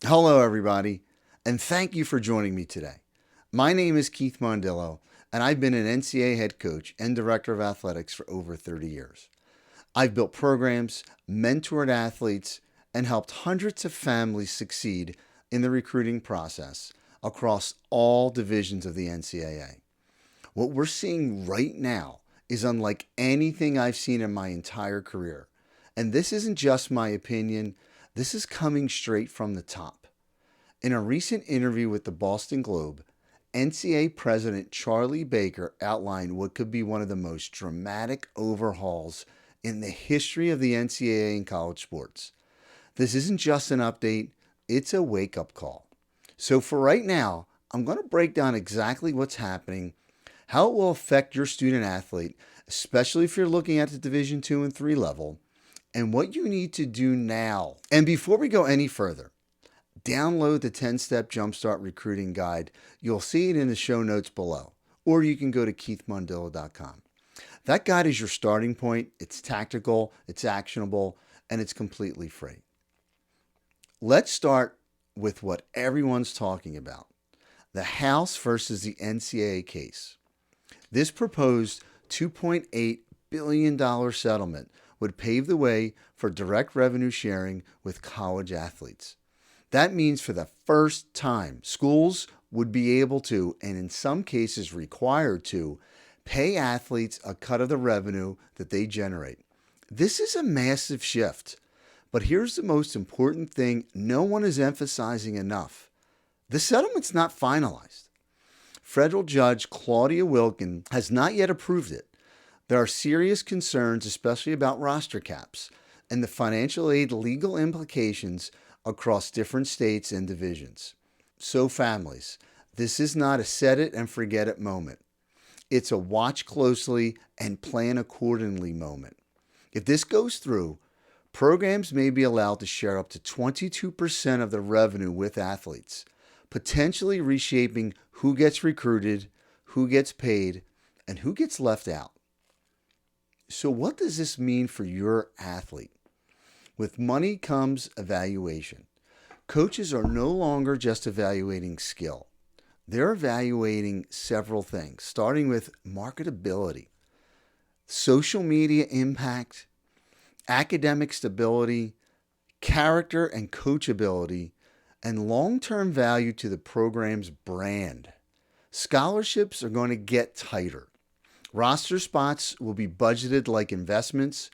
Hello, everybody, and thank you for joining me today. My name is Keith Mondillo, and I've been an NCAA head coach and director of athletics for over 30 years. I've built programs, mentored athletes, and helped hundreds of families succeed in the recruiting process across all divisions of the NCAA. What we're seeing right now is unlike anything I've seen in my entire career. And this isn't just my opinion, this is coming straight from the top. In a recent interview with the Boston Globe, NCAA President Charlie Baker outlined what could be one of the most dramatic overhauls in the history of the NCAA in college sports. This isn't just an update, it's a wake up call. So, for right now, I'm going to break down exactly what's happening, how it will affect your student athlete, especially if you're looking at the Division 2 and 3 level, and what you need to do now. And before we go any further, download the 10-Step Jumpstart Recruiting Guide. You'll see it in the show notes below, or you can go to keithmondillo.com. That guide is your starting point. It's tactical, it's actionable, and it's completely free. Let's start with what everyone's talking about, the House versus the NCAA case. This proposed $2.8 billion settlement would pave the way for direct revenue sharing with college athletes. That means for the first time, schools would be able to, and in some cases required to, pay athletes a cut of the revenue that they generate. This is a massive shift. But here's the most important thing no one is emphasizing enough. The settlement's not finalized. Federal Judge Claudia Wilkin has not yet approved it. There are serious concerns, especially about roster caps and the financial aid legal implications across different states and divisions. So, families, this is not a set it and forget it moment. It's a watch closely and plan accordingly moment. If this goes through, programs may be allowed to share up to 22% of the revenue with athletes, potentially reshaping who gets recruited, who gets paid, and who gets left out. So, what does this mean for your athlete? With money comes evaluation. Coaches are no longer just evaluating skill. They're evaluating several things, starting with marketability, social media impact, academic stability, character and coachability, and long-term value to the program's brand. Scholarships are going to get tighter. Roster spots will be budgeted like investments.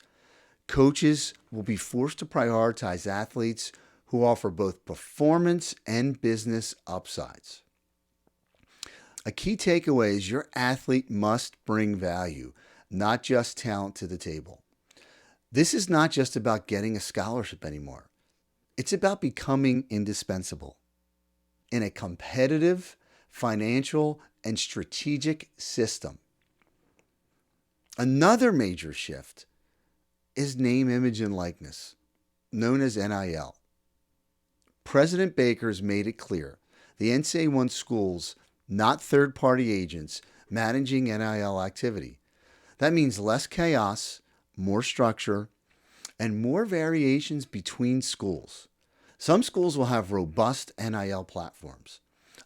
Coaches will be forced to prioritize athletes who offer both performance and business upsides. A key takeaway is your athlete must bring value, not just talent to the table. This is not just about getting a scholarship anymore. It's about becoming indispensable in a competitive, financial, and strategic system. Another major shift is name, image, and likeness, known as NIL. President Baker has made it clear the NCAA wants schools, not third-party agents, managing NIL activity. That means less chaos, more structure, and more variations between schools. Some schools will have robust NIL platforms.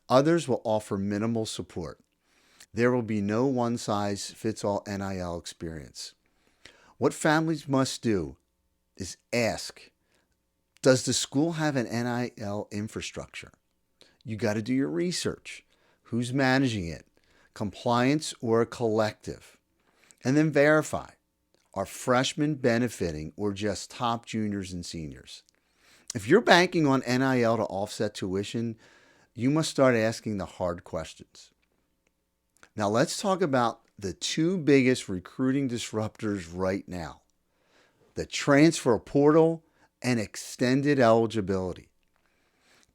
Others will offer minimal support. There will be no one-size-fits-all NIL experience. What families must do is ask, does the school have an NIL infrastructure? You got to do your research. Who's managing it? Compliance or a collective? And then verify. Are freshmen benefiting or just top juniors and seniors? If you're banking on NIL to offset tuition, you must start asking the hard questions. Now let's talk about the two biggest recruiting disruptors right now, the transfer portal and extended eligibility.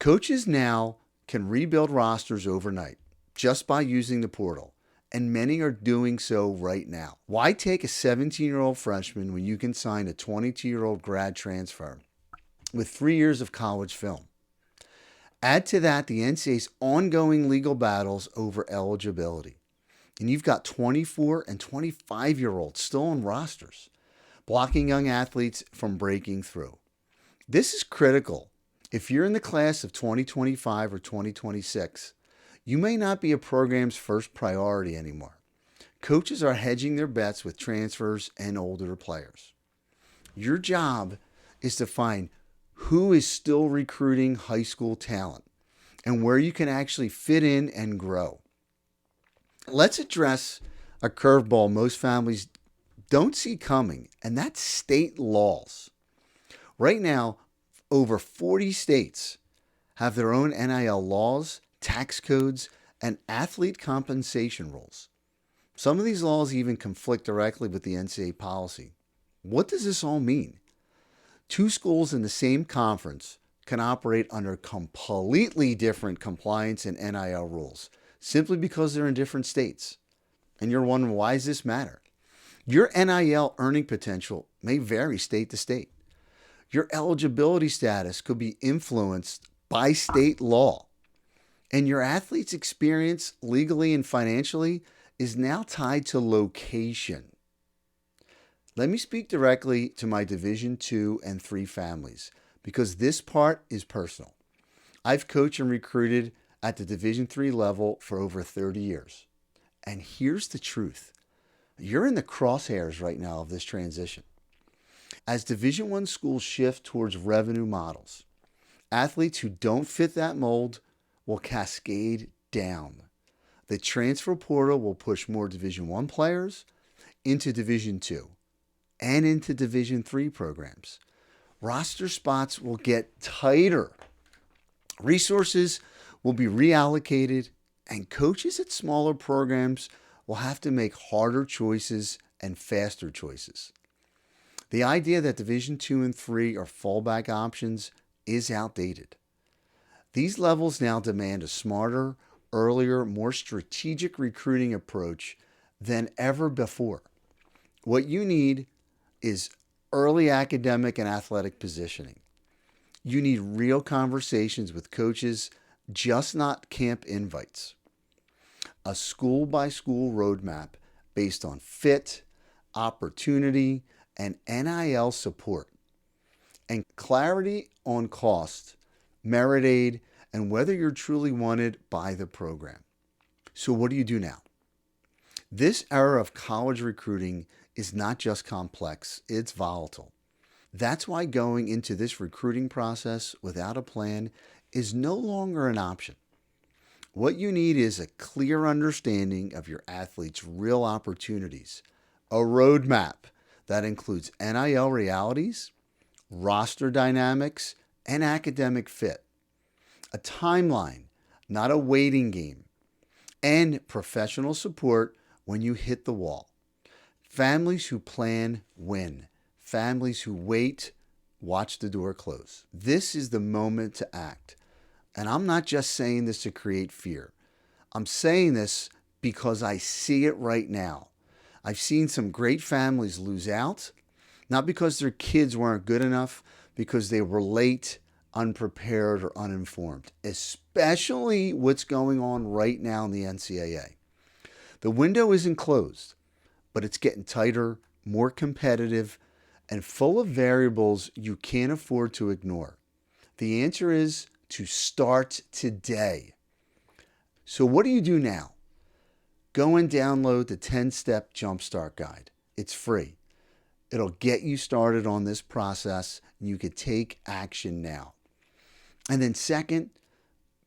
Coaches now can rebuild rosters overnight just by using the portal, and many are doing so right now. Why take a 17-year-old freshman when you can sign a 22-year-old grad transfer with 3 years of college film? Add to that the NCAA's ongoing legal battles over eligibility. And you've got 24 and 25-year-olds still on rosters, blocking young athletes from breaking through. This is critical If you're in the class of 2025 or 2026, you may not be a program's first priority anymore. Coaches are hedging their bets with transfers and older players. Your job is to find who is still recruiting high school talent and where you can actually fit in and grow. Let's address a curveball most families don't see coming, and that's state laws. Right now, over 40 states have their own NIL laws, tax codes, and athlete compensation rules. Some of these laws even conflict directly with the NCAA policy. What does this all mean? Two schools in the same conference can operate under completely different compliance and NIL rules simply because they're in different states. And you're wondering, why does this matter? Your NIL earning potential may vary state to state. Your eligibility status could be influenced by state law. And your athlete's experience legally and financially is now tied to location. Let me speak directly to my Division 2 and 3 families because this part is personal. I've coached and recruited at the Division 3 level for over 30 years. And here's the truth. You're in the crosshairs right now of this transition. As Division 1 schools shift towards revenue models, athletes who don't fit that mold will cascade down. The transfer portal will push more Division 1 players into Division 2 and into Division 3 programs. Roster spots will get tighter. Resources will be reallocated, and coaches at smaller programs will have to make harder choices and faster choices. The idea that Division 2 and 3 are fallback options is outdated. These levels now demand a smarter, earlier, more strategic recruiting approach than ever before. What you need is early academic and athletic positioning. You need real conversations with coaches, just not camp invites. A school-by-school roadmap based on fit, opportunity, and NIL support, and clarity on cost, merit aid, and whether you're truly wanted by the program. So what do you do now? This era of college recruiting is not just complex, it's volatile. That's why going into this recruiting process without a plan is no longer an option. What you need is a clear understanding of your athlete's real opportunities, a roadmap that includes NIL realities, roster dynamics, and academic fit, a timeline, not a waiting game, and professional support when you hit the wall. Families who plan win. Families who wait watch the door close. This is the moment to act. And I'm not just saying this to create fear. I'm saying this because I see it right now. I've seen some great families lose out, not because their kids weren't good enough, because they were late, unprepared, or uninformed, especially what's going on right now in the NCAA. The window isn't closed, but it's getting tighter, more competitive, and full of variables you can't afford to ignore. The answer is to start today. So what do you do now? Go and download the 10-step Jumpstart Guide. It's free. It'll get you started on this process, and you can take action now. And then second,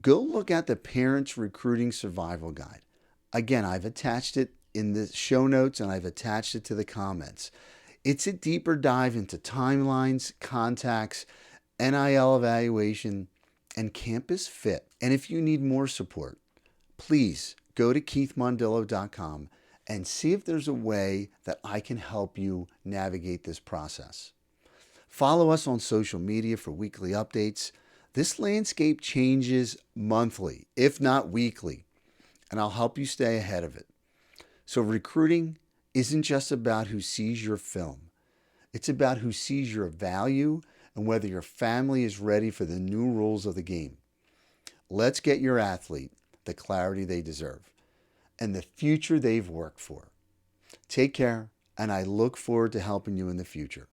go look at the Parents Recruiting Survival Guide. Again, I've attached it in the show notes and I've attached it to the comments. It's a deeper dive into timelines, contacts, NIL evaluation, and campus fit. And if you need more support, please go to keithmondillo.com and see if there's a way that I can help you navigate this process. Follow us on social media for weekly updates. This landscape changes monthly, if not weekly, and I'll help you stay ahead of it. So recruiting isn't just about who sees your film. It's about who sees your value and whether your family is ready for the new rules of the game. Let's get your athlete the clarity they deserve and the future they've worked for. Take care, and I look forward to helping you in the future.